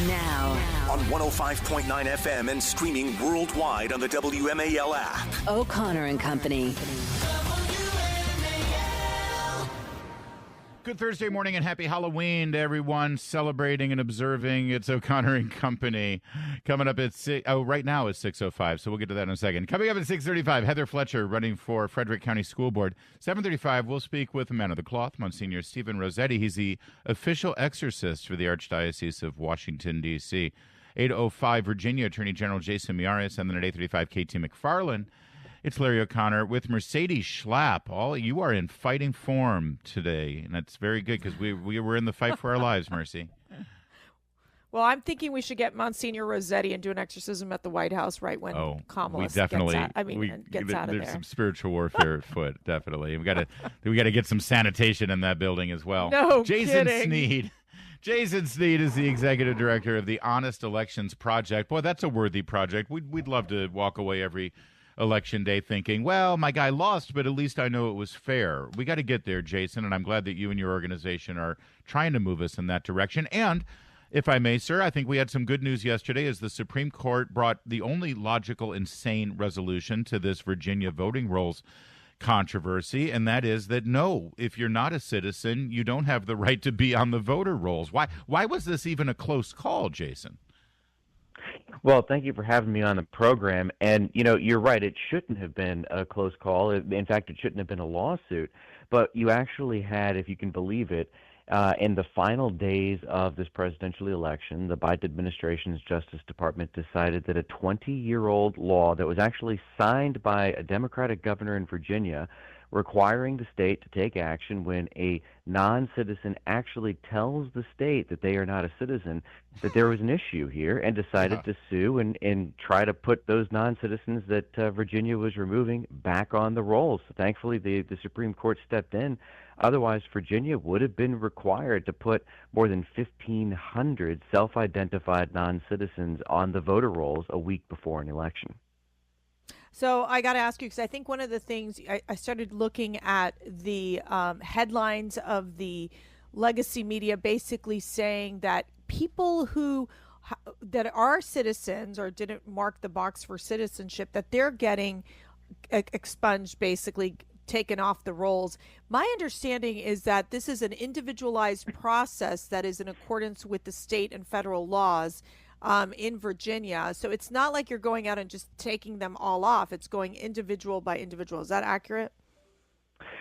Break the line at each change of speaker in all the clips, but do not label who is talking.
Now.
On 105.9 FM and streaming worldwide on the WMAL app.
O'Connor and Company.
Good Thursday morning and happy Halloween to everyone celebrating and observing. It's O'Connor and Company. Coming up at right now it's 6:05, so we'll get to that in a second. Coming up at 6:35, Heather Fletcher running for Frederick County School Board. 7:35, we'll speak with the man of the cloth, Monsignor Stephen Rossetti. He's the official exorcist for the Archdiocese of Washington, D.C. 8:05, Virginia Attorney General Jason Miyares, and then at 8:35, KT McFarland. It's Larry O'Connor with Mercedes Schlapp. You are in fighting form today, and that's very good because we were in the fight for our lives, Mercy.
Well, I'm thinking we should get Monsignor Rossetti and do an exorcism at the White House right when Kamala gets out of there.
There's some spiritual warfare afoot, definitely. We got to get some sanitation in that building as well.
No
Jason
kidding.
Snead. Jason Snead is the executive director of the Honest Elections Project. Boy, that's a worthy project. We'd love to walk away every election day thinking, well, my guy lost, but at least I know it was fair. We got to get there, Jason, and I'm glad that you and your organization are trying to move us in that direction. And if I may, sir, I think we had some good news yesterday as the Supreme Court brought the only logical and sane resolution to this Virginia voting rolls controversy, and that is that no, if you're not a citizen, you don't have the right to be on the voter rolls. Why was this even a close call, Jason?
Well, thank you for having me on the program. And, you're right. It shouldn't have been a close call. In fact, it shouldn't have been a lawsuit. But you actually had, if you can believe it, in the final days of this presidential election, the Biden administration's Justice Department decided that a 20-year-old law that was actually signed by a Democratic governor in Virginia requiring the state to take action when a non-citizen actually tells the state that they are not a citizen, that there was an issue here, and decided to sue and try to put those non-citizens that Virginia was removing back on the rolls. Thankfully, the Supreme Court stepped in. Otherwise, Virginia would have been required to put more than 1,500 self-identified non-citizens on the voter rolls a week before an election.
So I got to ask you, because I think one of the things I started looking at the headlines of the legacy media basically saying that people that are citizens or didn't mark the box for citizenship, that they're getting expunged, basically taken off the rolls. My understanding is that this is an individualized process that is in accordance with the state and federal laws in Virginia. So it's not like you're going out and just taking them all off. It's going individual by individual. Is that accurate?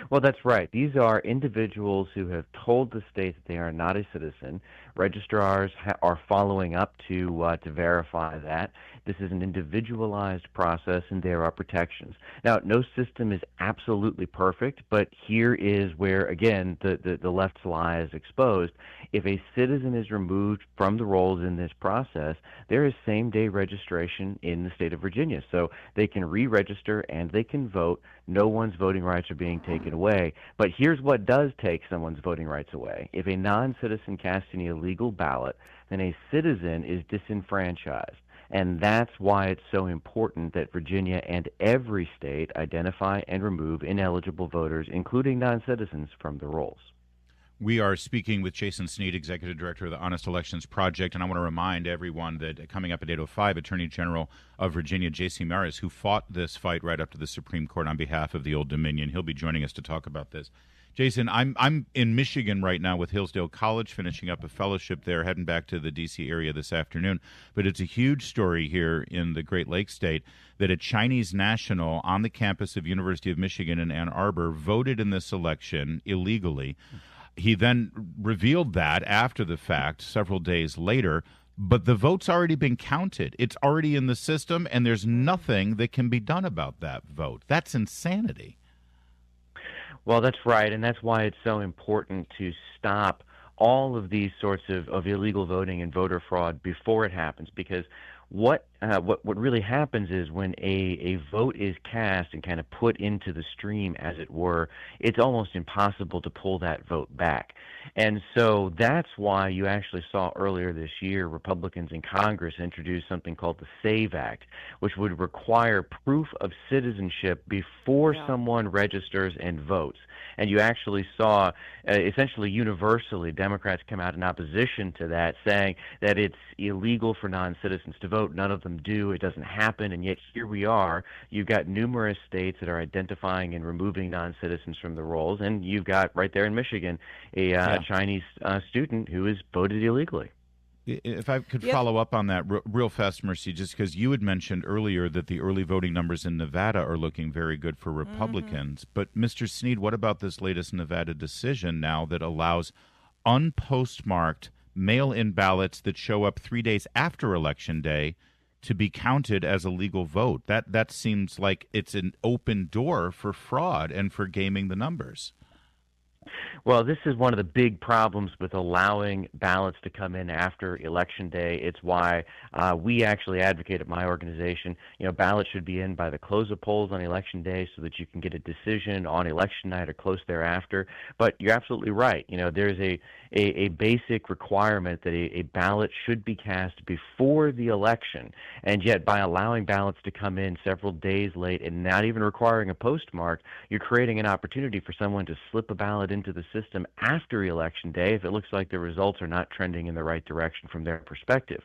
Well, that's right. These are individuals who have told the state that they are not a citizen. Registrars are following up to verify that. This is an individualized process, and there are protections. Now, no system is absolutely perfect, but here is where, again, the left's lie is exposed. If a citizen is removed from the rolls in this process, there is same-day registration in the state of Virginia. So they can re-register and they can vote. No one's voting rights are being taken away. But here's what does take someone's voting rights away. If a non-citizen casts an illegal ballot, then a citizen is disenfranchised. And that's why it's so important that Virginia and every state identify and remove ineligible voters, including non-citizens, from the rolls.
We are speaking with Jason Snead, Executive Director of the Honest Elections Project, and I want to remind everyone that coming up at 8:05, Attorney General of Virginia, Jason Miyares, who fought this fight right up to the Supreme Court on behalf of the Old Dominion, he'll be joining us to talk about this. Jason, I'm in Michigan right now with Hillsdale College, finishing up a fellowship there, heading back to the D.C. area this afternoon. But it's a huge story here in the Great Lakes State that a Chinese national on the campus of University of Michigan in Ann Arbor voted in this election illegally. He then revealed that after the fact, several days later, but the vote's already been counted. It's already in the system, and there's nothing that can be done about that vote. That's insanity.
Well, that's right, and that's why it's so important to stop all of these sorts of illegal voting and voter fraud before it happens, because what really happens is when a vote is cast and kind of put into the stream, as it were, it's almost impossible to pull that vote back. And so that's why you actually saw earlier this year Republicans in Congress introduce something called the SAVE Act, which would require proof of citizenship before someone registers and votes. And you actually saw essentially universally Democrats come out in opposition to that, saying that it's illegal for non-citizens to vote. None of them do. It doesn't happen. And yet here we are. You've got numerous states that are identifying and removing non-citizens from the rolls. And you've got right there in Michigan a Chinese student who has voted illegally.
If I could follow up on that real fast, Mercy, just because you had mentioned earlier that the early voting numbers in Nevada are looking very good for Republicans. But, Mr. Snead, what about this latest Nevada decision now that allows unpostmarked mail-in ballots that show up 3 days after Election Day to be counted as a legal vote? That seems like it's an open door for fraud and for gaming the numbers.
Well, this is one of the big problems with allowing ballots to come in after Election Day. It's why we actually advocate at my organization, ballots should be in by the close of polls on Election Day so that you can get a decision on Election night or close thereafter. But you're absolutely right. There's a basic requirement that a ballot should be cast before the election. And yet by allowing ballots to come in several days late and not even requiring a postmark, you're creating an opportunity for someone to slip a ballot into the system after Election Day if it looks like the results are not trending in the right direction from their perspective.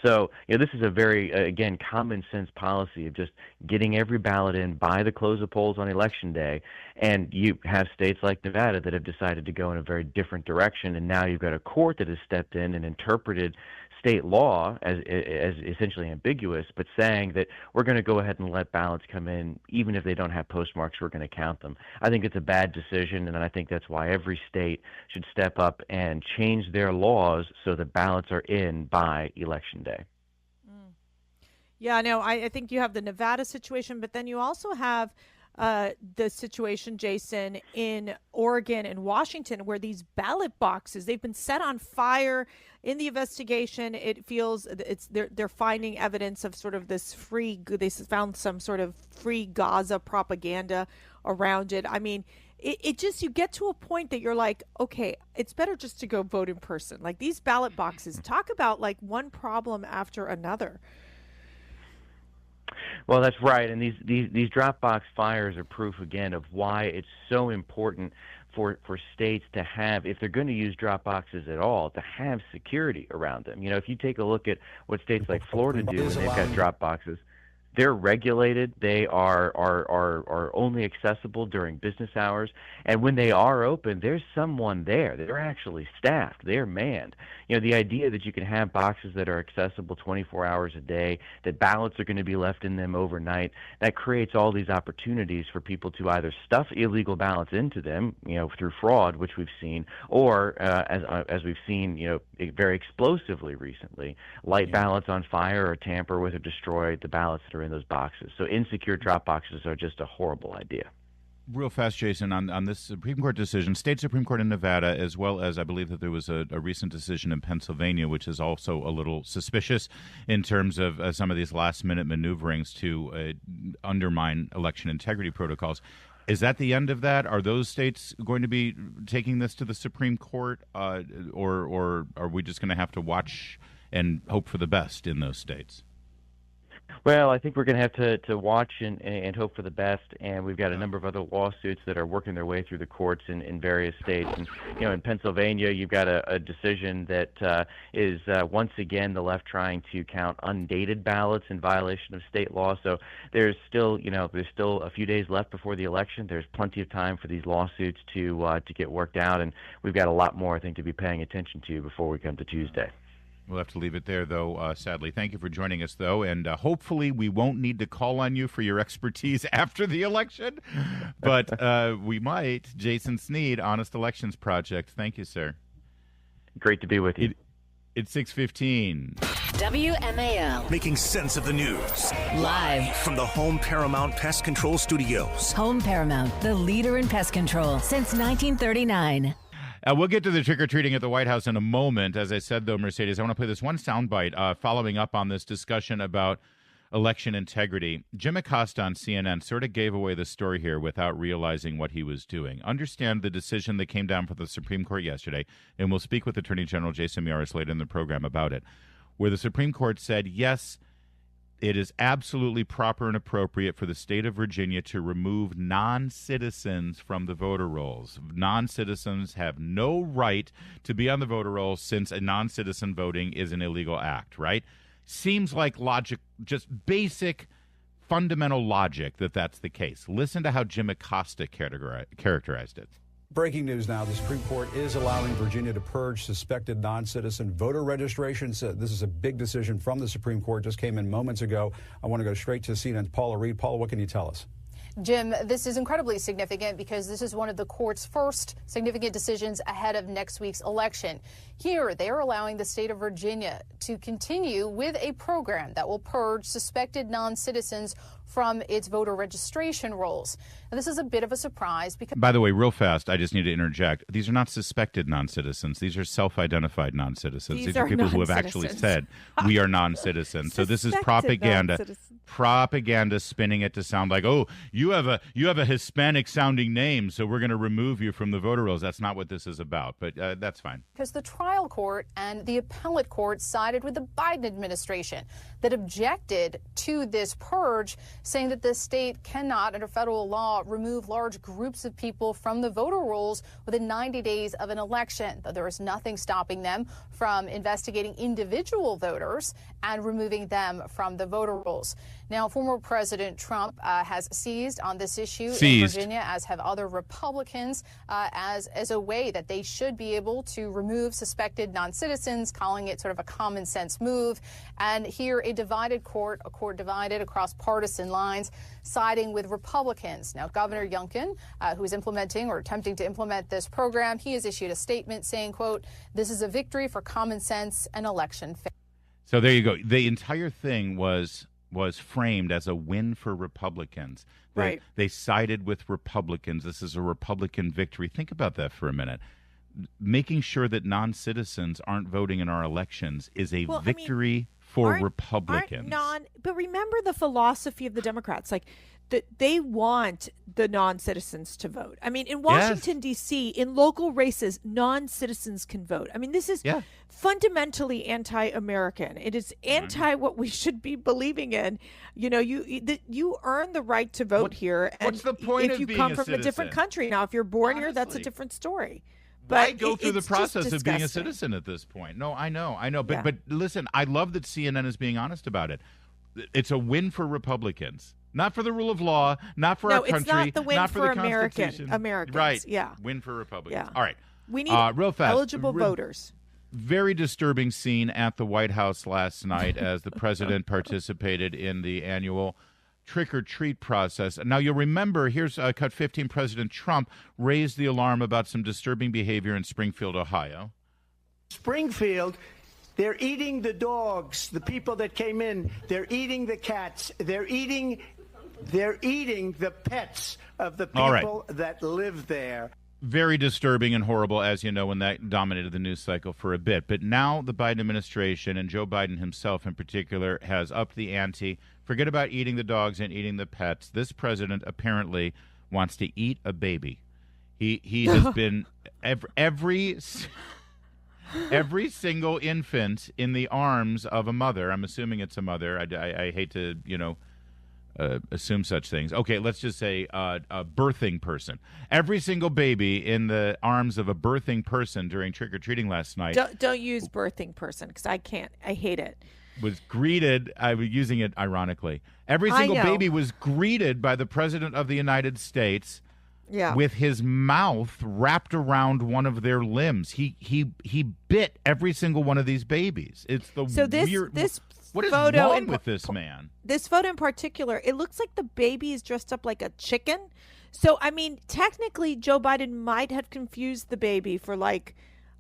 So, this is a very, again, common sense policy of just getting every ballot in by the close of polls on Election Day. And you have states like Nevada that have decided to go in a very different direction. And now you've got a court that has stepped in and interpreted state law as essentially ambiguous, but saying that we're going to go ahead and let ballots come in even if they don't have postmarks. We're going to count them. I think it's a bad decision, and I think that's why every state should step up and change their laws so that ballots are in by Election Day.
Yeah, no, I think you have the Nevada situation, but then you also have the situation, Jason, in Oregon and Washington, where these ballot boxes, they've been set on fire in the investigation. It feels they're finding evidence of sort of this they found some sort of free Gaza propaganda around it. I mean, it just, you get to a point that you're like, okay, it's better just to go vote in person. Like these ballot boxes, talk about like one problem after another.
Well, that's right, and these Dropbox fires are proof again of why it's so important for states to have, if they're going to use drop boxes at all, to have security around them. If you take a look at what states like Florida do when they've got drop boxes, they're regulated. They are only accessible during business hours. And when they are open, there's someone there. They're actually staffed. They're manned. The idea that you can have boxes that are accessible 24 hours a day, that ballots are going to be left in them overnight, that creates all these opportunities for people to either stuff illegal ballots into them, through fraud, which we've seen, or as we've seen, very explosively recently, light ballots on fire or tamper with or destroy the ballots that are in those boxes. So insecure drop boxes are just a horrible idea.
Real fast, Jason, on this Supreme Court decision, state Supreme Court in Nevada, as well as I believe that there was a recent decision in Pennsylvania, which is also a little suspicious in terms of some of these last-minute maneuverings to undermine election integrity protocols. Is that the end of that? Are those states going to be taking this to the Supreme Court, or are we just going to have to watch and hope for the best in those states?
Well, I think we're going to have to watch and hope for the best, and we've got a number of other lawsuits that are working their way through the courts in various states. And in Pennsylvania, you've got a decision that is once again the left trying to count undated ballots in violation of state law. So there's still a few days left before the election. There's plenty of time for these lawsuits to get worked out, and we've got a lot more, I think, to be paying attention to before we come to Tuesday.
We'll have to leave it there, though, sadly. Thank you for joining us, though, and hopefully we won't need to call on you for your expertise after the election, but we might. Jason Snead, Honest Elections Project. Thank you, sir.
Great to be with you.
It's 6:15.
WMAL. Making sense of the news.
Live
from the Home Paramount Pest Control Studios.
Home Paramount, the leader in pest control since 1939.
We'll get to the trick-or-treating at the White House in a moment. As I said, though, Mercedes, I want to play this one soundbite following up on this discussion about election integrity. Jim Acosta on CNN sort of gave away the story here without realizing what he was doing. Understand the decision that came down from the Supreme Court yesterday, and we'll speak with Attorney General Jason Miyares later in the program about it, where the Supreme Court said, yes, it is absolutely proper and appropriate for the state of Virginia to remove non-citizens from the voter rolls. Non-citizens have no right to be on the voter rolls since a non-citizen voting is an illegal act, right? Seems like logic, just basic, fundamental logic that that's the case. Listen to how Jim Acosta characterized it.
Breaking news now. The Supreme Court is allowing Virginia to purge suspected non-citizen voter registrations. This is a big decision from the Supreme Court. Just came in moments ago. I want to go straight to CNN's Paula Reed. Paula, what can you tell us?
Jim, this is incredibly significant because this is one of the court's first significant decisions ahead of next week's election. Here, they are allowing the state of Virginia to continue with a program that will purge suspected non-citizens from its voter registration rolls. Now, this is a bit of a surprise because...
By the way, real fast, I just need to interject. These are not suspected non-citizens. These are self-identified non-citizens. These are people who have actually said, we are non-citizens. So this is propaganda. Propaganda spinning it to sound like, oh, you have a Hispanic-sounding name, so we're going to remove you from the voter rolls. That's not what this is about, but that's fine.
Because the trial court and the appellate court sided with the Biden administration that objected to this purge, saying that the state cannot, under federal law, remove large groups of people from the voter rolls within 90 days of an election, though there is nothing stopping them from investigating individual voters and removing them from the voter rolls. Now, former President Trump has seized on this issue in Virginia, as have other Republicans, as a way that they should be able to remove suspected non-citizens, calling it sort of a common sense move. And here, a court divided across partisan lines, siding with Republicans. Now, Governor Youngkin, who is implementing or attempting to implement this program, he has issued a statement saying, quote, "This is a victory for common sense and election fairness."
So there you go. The entire thing was framed as a win for Republicans.
Right.
They sided with Republicans. This is a Republican victory. Think about that for a minute. Making sure that non-citizens aren't voting in our elections is a victory for Republicans.
But remember the philosophy of the Democrats, like that they want the non-citizens to vote. I mean, in Washington, D.C., in local races, non-citizens can vote. I mean, this is fundamentally anti-American. It is anti what we should be believing in. You know, you earn the right to vote here. And
what's the point
if you
of
come
being
from
citizen?
a different country? Now, if you're born here, that's a different story. But
why go through the process of being a
disgusting.
citizen at this point? No, I know. But listen, I love that CNN is being honest about it. It's a win for Republicans. Not for the rule of law, not for our country,
it's not the win
not for the
Americans.
Right.
Yeah.
Win for Republicans.
Yeah.
All right.
We need
real fast,
eligible voters.
Very disturbing scene at the White House last night as the president participated in the annual trick-or-treat process. Now, you'll remember, here's cut 15, President Trump raised the alarm about some disturbing behavior in Springfield, Ohio.
Springfield, they're eating the dogs, the people that came in. They're eating the cats. They're eating the pets of the people that live there.
Very disturbing and horrible, as you know, when that dominated the news cycle for a bit. But now the Biden administration, and Joe Biden himself in particular, has upped the ante. Forget about eating the dogs and eating the pets. This president apparently wants to eat a baby. He has been every single infant in the arms of a mother. I'm assuming it's a mother. I hate to, assume such things. Okay, let's just say a birthing person. Every single baby in the arms of a birthing person during trick-or-treating last night.
Don't use birthing person because I can't. I hate it.
Was greeted, I was using it ironically. Every single baby was greeted by the President of the United States with his mouth wrapped around one of their limbs. He bit every single one of these babies. It's the weird. What is wrong with this man?
This photo in particular, it looks like the baby is dressed up like a chicken. So, I mean, technically, Joe Biden might have confused the baby for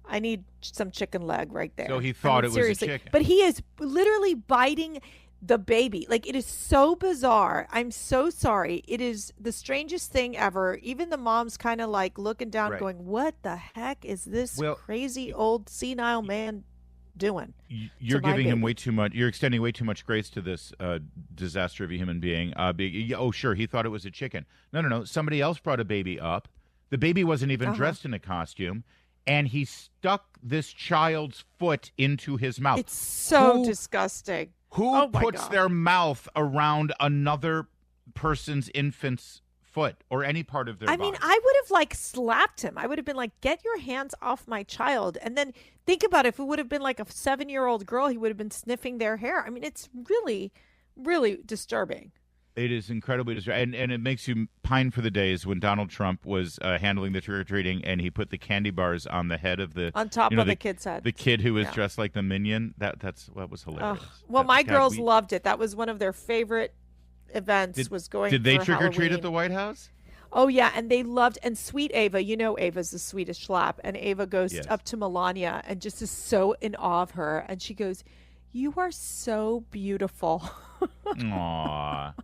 I need some chicken leg right there.
So he thought it was a chicken.
But he is literally biting the baby. Like, it is so bizarre. I'm so sorry. It is the strangest thing ever. Even the mom's kind of like looking down going, what the heck is this crazy old senile man doing?
You're giving him way too much. You're extending way too much grace to this disaster of a human being. Oh, sure, he thought it was a chicken. No. Somebody else brought a baby up. The baby wasn't even dressed in a costume, and he stuck this child's foot into his mouth.
It's so disgusting.
Who puts their mouth around another person's infant's foot or any part of their body?
I mean, I would have like slapped him. I would have been like, get your hands off my child. And then think about it. If it would have been like a 7-year-old girl, he would have been sniffing their hair. I mean, it's really, really disturbing.
It is incredibly disturbing. And it makes you pine for the days when Donald Trump was handling the trick-or-treating and he put the candy bars on the head of
on top of the kid's head.
The kid who was dressed like the Minion. That was hilarious.
Well, my girls loved it. That was one of their favorite events.
Did they trick-or-treat at the White House?
Oh, yeah, and they loved, and sweet Ava, Ava's the sweetest Schlapp, and Ava goes up to Melania and just is so in awe of her, and she goes, you are so beautiful.
Aww.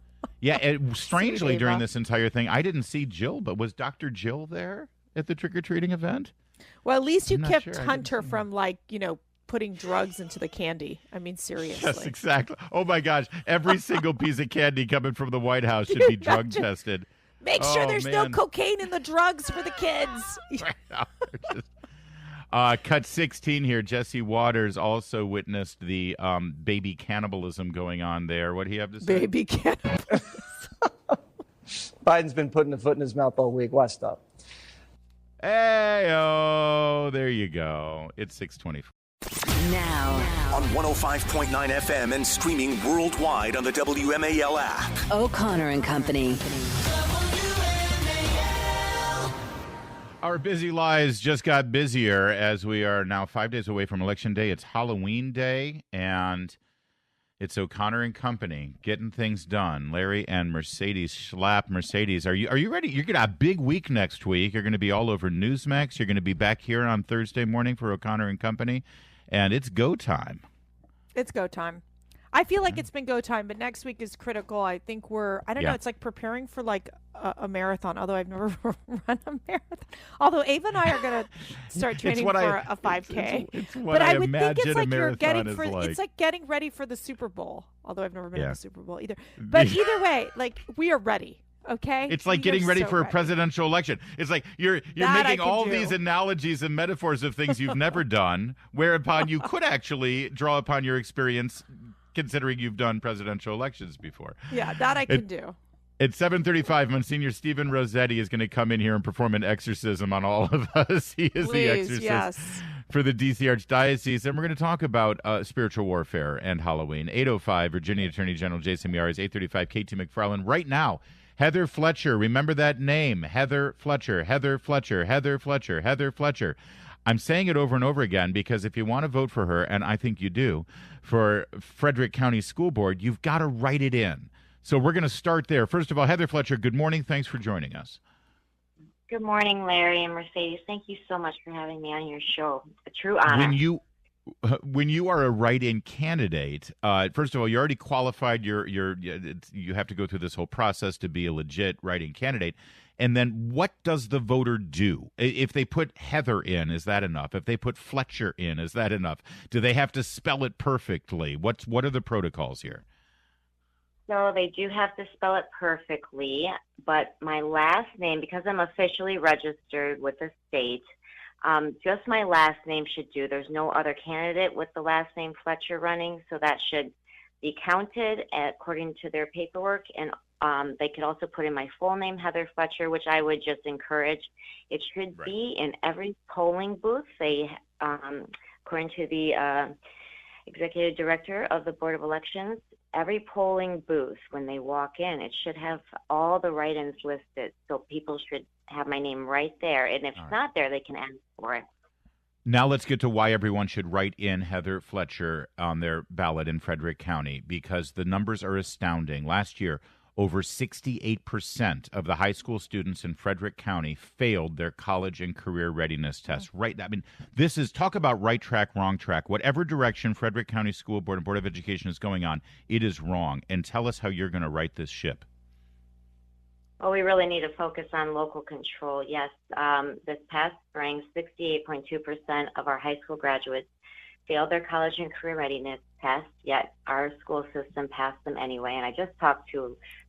Yeah, strangely, during this entire thing, I didn't see Jill, but was Dr. Jill there at the trick-or-treating event?
Well, at least you kept Hunter from, putting drugs into the candy. I mean, seriously.
Yes, exactly. Oh, my gosh. Every single piece of candy coming from the White House should be drug tested.
Make sure there's no cocaine in the drugs for the kids.
Cut 16 here. Jesse Waters also witnessed the baby cannibalism going on there. What do you have to say?
Baby cannibalism.
Biden's been putting a foot in his mouth all week. Watch stuff.
Hey-oh, there you go. It's 6:24.
Now on 105.9 FM and streaming worldwide on the WMAL app.
O'Connor and Company.
Our busy lives just got busier as we are now 5 days away from Election Day. It's Halloween Day, and it's O'Connor and Company getting things done. Larry and Mercedes Schlapp. Mercedes, are you ready? You're going to have a big week next week. You're going to be all over Newsmax. You're going to be back here on Thursday morning for O'Connor and Company, and it's go time.
It's go time. I feel like it's been go time, but next week is critical. I think I don't know, it's like preparing for like a marathon, although I've never run a marathon. Although Ava and I are going to start training for a 5K.
It's what I would think it's like you're getting for,
it's like getting ready for the Super Bowl, although I've never been in the Super Bowl either. But either way, like, we are ready. Okay.
It's like getting ready for a presidential election. It's like you're making all these analogies and metaphors of things you've never done, whereupon you could actually draw upon your experience considering you've done presidential elections before.
Yeah, that I can do.
At 7:35, Monsignor Stephen Rossetti is going to come in here and perform an exorcism on all of us. He is the exorcist for the D.C. Archdiocese. And we're going to talk about spiritual warfare and Halloween. 8:05, Virginia Attorney General Jason Miyares. 8:35, K.T. McFarland. Right now, Heather Fletcher. Remember that name, Heather Fletcher, Heather Fletcher, Heather Fletcher, Heather Fletcher. I'm saying it over and over again because if you want to vote for her, and I think you do, for Frederick County School Board, you've got to write it in. So we're going to start there. First of all, Heather Fletcher, good morning. Thanks for joining us.
Good morning, Larry and Mercedes. Thank you so much for having me on your show. A true honor.
When you are a write-in candidate, first of all, you're already qualified. You have to go through this whole process to be a legit write-in candidate. And then what does the voter do? If they put Heather in, is that enough? If they put Fletcher in, is that enough? Do they have to spell it perfectly? What are the protocols here?
So they do have to spell it perfectly, but my last name, because I'm officially registered with the state, just my last name should do. There's no other candidate with the last name Fletcher running, so that should be counted according to their paperwork. And they could also put in my full name, Heather Fletcher, which I would just encourage. It should be in every polling booth. They, according to the executive director of the Board of Elections, every polling booth, when they walk in, it should have all the write-ins listed. So people should have my name right there. And if it's not there, they can ask for it.
Now let's get to why everyone should write in Heather Fletcher on their ballot in Frederick County, because the numbers are astounding. Last year, over 68% of the high school students in Frederick County failed their college and career readiness tests. Right. I mean, this is talk about right track, wrong track. Whatever direction Frederick County School Board and Board of Education is going on, it is wrong. And tell us how you're going to right this ship.
Well, we really need to focus on local control. Yes, this past spring, 68.2% of our high school graduates failed their college and career readiness tests, yet our school system passed them anyway. And I just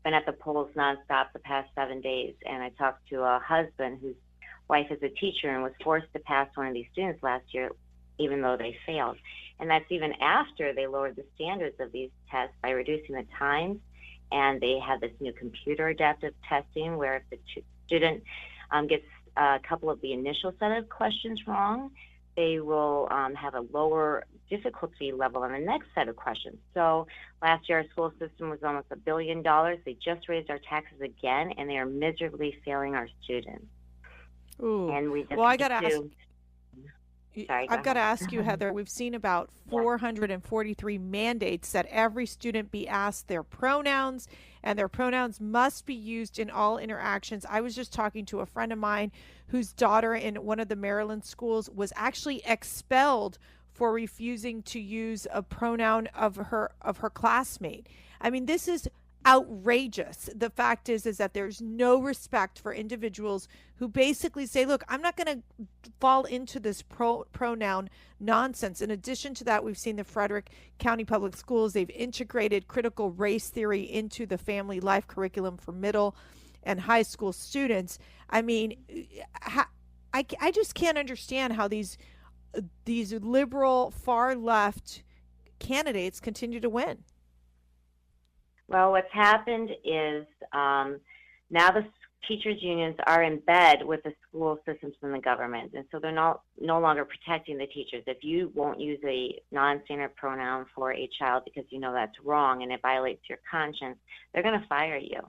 been at the polls nonstop the past 7 days, and I talked to a husband whose wife is a teacher and was forced to pass one of these students last year, even though they failed. And that's even after they lowered the standards of these tests by reducing the times, and they have this new computer adaptive testing where if the student gets a couple of the initial set of questions wrong, they will have a lower difficulty level on the next set of questions. So last year, our school system was almost $1 billion. They just raised our taxes again, and they are miserably failing our students.
Ooh.
And we just
well, I got to ask.
Sorry,
I've got to ask you, Heather, we've seen about 443 mandates that every student be asked their pronouns, and their pronouns must be used in all interactions. I was just talking to a friend of mine whose daughter in one of the Maryland schools was actually expelled for refusing to use a pronoun of her classmate. I mean, this is outrageous. The fact is that there's no respect for individuals who basically say, look, I'm not going to fall into this pronoun nonsense. In addition to that, we've seen the Frederick County Public Schools, they've integrated critical race theory into the family life curriculum for middle and high school students. I mean, I just can't understand how these liberal far left candidates continue to win.
Well, what's happened is now the teachers' unions are in bed with the school systems and the government, and so they're no longer protecting the teachers. If you won't use a non-standard pronoun for a child because you know that's wrong and it violates your conscience, they're going to fire you.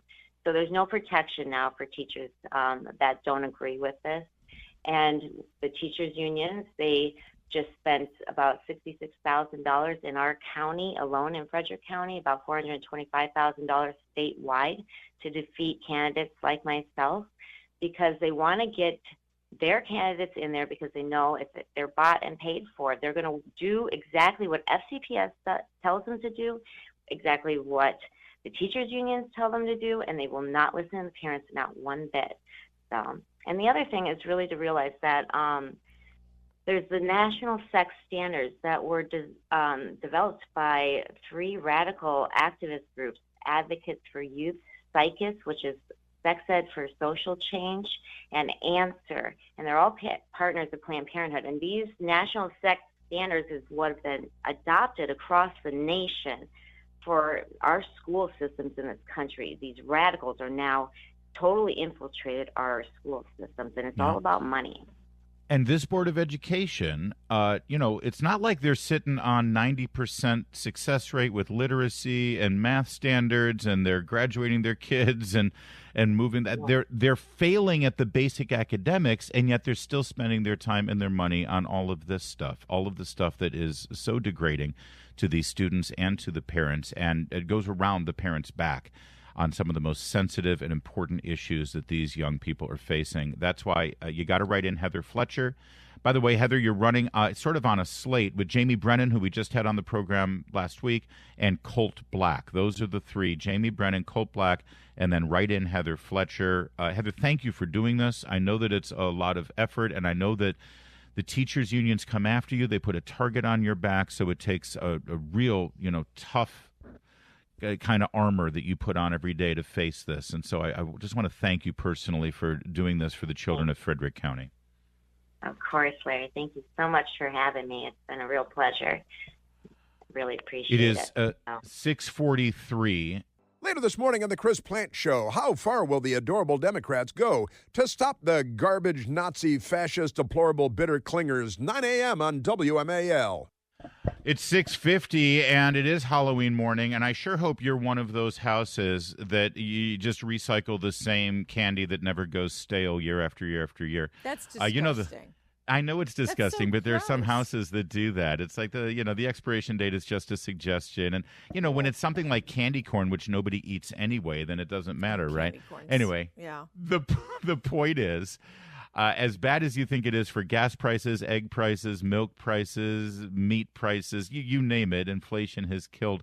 So there's no protection now for teachers that don't agree with this. And the teachers' unions, they just spent about $66,000 in our county alone, in Frederick County, about $425,000 statewide to defeat candidates like myself, because they want to get their candidates in there because they know if they're bought and paid for, they're going to do exactly what FCPS tells them to do, exactly what the teachers' unions tell them to do, and they will not listen to the parents, not one bit. So, and the other thing is really to realize that there's the national sex standards that were developed by 3 radical activist groups, Advocates for Youth, Psychus, which is Sex Ed for Social Change, and Answer. And they're all partners of Planned Parenthood. And these national sex standards is what have been adopted across the nation for our school systems in this country. These radicals are now totally infiltrated our school systems, and it's all about money.
And this Board of Education, it's not like they're sitting on 90% success rate with literacy and math standards, and they're graduating their kids and moving that. They're failing at the basic academics, and yet they're still spending their time and their money on all of this stuff, all of the stuff that is so degrading to these students and to the parents, and it goes around the parents' back on some of the most sensitive and important issues that these young people are facing. That's why you got to write in Heather Fletcher. By the way, Heather, you're running sort of on a slate with Jamie Brennan, who we just had on the program last week, and Colt Black. Those are the 3, Jamie Brennan, Colt Black, and then write in Heather Fletcher. Heather, thank you for doing this. I know that it's a lot of effort, and I know that the teachers' unions come after you. They put a target on your back, so it takes a real, tough kind of armor that you put on every day to face this. And so I just want to thank you personally for doing this for the children of Frederick County.
Of course, Larry. Thank you so much for having me. It's been a real pleasure. Really appreciate it.
It is 6:43.
Later this morning on the Chris Plant Show, how far will the adorable Democrats go to stop the garbage, Nazi, fascist, deplorable, bitter clingers? 9 a.m. on WMAL.
It's 6:50, and it is Halloween morning, and I sure hope you're one of those houses that you just recycle the same candy that never goes stale year after year after year.
That's disgusting.
I know it's disgusting,
so
but there are some
gross.
houses that do that. It's like the expiration date is just a suggestion. And, when it's something like candy corn, which nobody eats anyway, then it doesn't matter, right?
corns.
Anyway,
Yeah.
the point is, as bad as you think it is for gas prices, egg prices, milk prices, meat prices, you name it, inflation has killed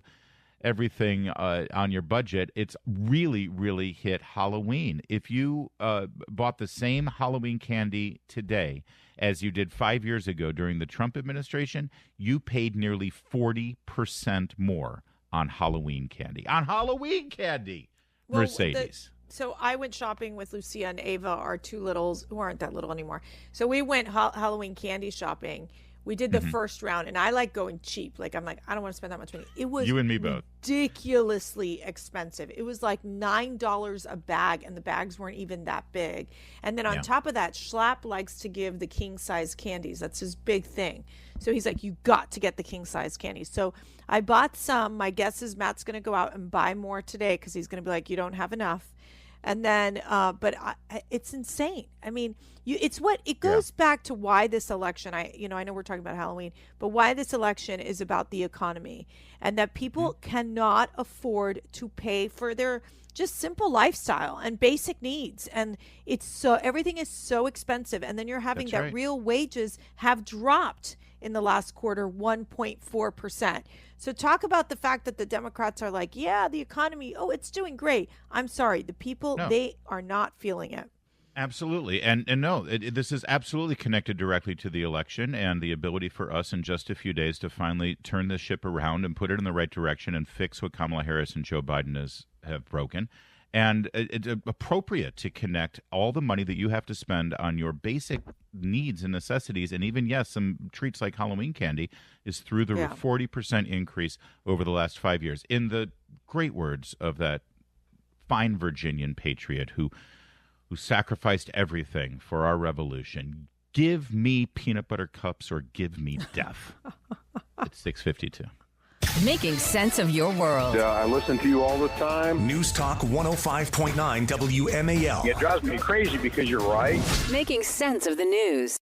everything on your budget. It's really, really hit Halloween. If you bought the same Halloween candy today as you did 5 years ago during the Trump administration, you paid nearly 40% more on Halloween candy. On Halloween candy,
Well,
Mercedes.
So I went shopping with Lucia and Ava, our two littles, who aren't that little anymore. So we went Halloween candy shopping. We did the first round, and I like going cheap. Like, I'm like, I don't want to spend that much money. It was
You and me both.
ridiculously expensive. It was like $9 a bag, and the bags weren't even that big. And then on top of that, Schlapp likes to give the king-size candies. That's his big thing. So he's like, you got to get the king-size candies. So I bought some. My guess is Matt's going to go out and buy more today because he's going to be like, you don't have enough. And then, it's insane. I mean, it goes back to why this election, I know we're talking about Halloween, but why this election is about the economy and that people cannot afford to pay for their just simple lifestyle and basic needs. And everything is so expensive. And then you're having real wages have dropped in the last quarter 1.4%. So talk about the fact that the Democrats are like, yeah, the economy, it's doing great. I'm sorry. The people, they are not feeling it.
Absolutely. And no, this is absolutely connected directly to the election and the ability for us in just a few days to finally turn this ship around and put it in the right direction and fix what Kamala Harris and Joe Biden have broken. And it's appropriate to connect all the money that you have to spend on your basic needs and necessities, and even, yes, some treats like Halloween candy, is through the 40% increase over the last 5 years. In the great words of that fine Virginian patriot who sacrificed everything for our revolution, give me peanut butter cups or give me death. It's 6:52.
Making sense of your world.
I listen to you all the time.
News Talk 105.9 WMAL.
It drives me crazy because you're right.
Making sense of the news.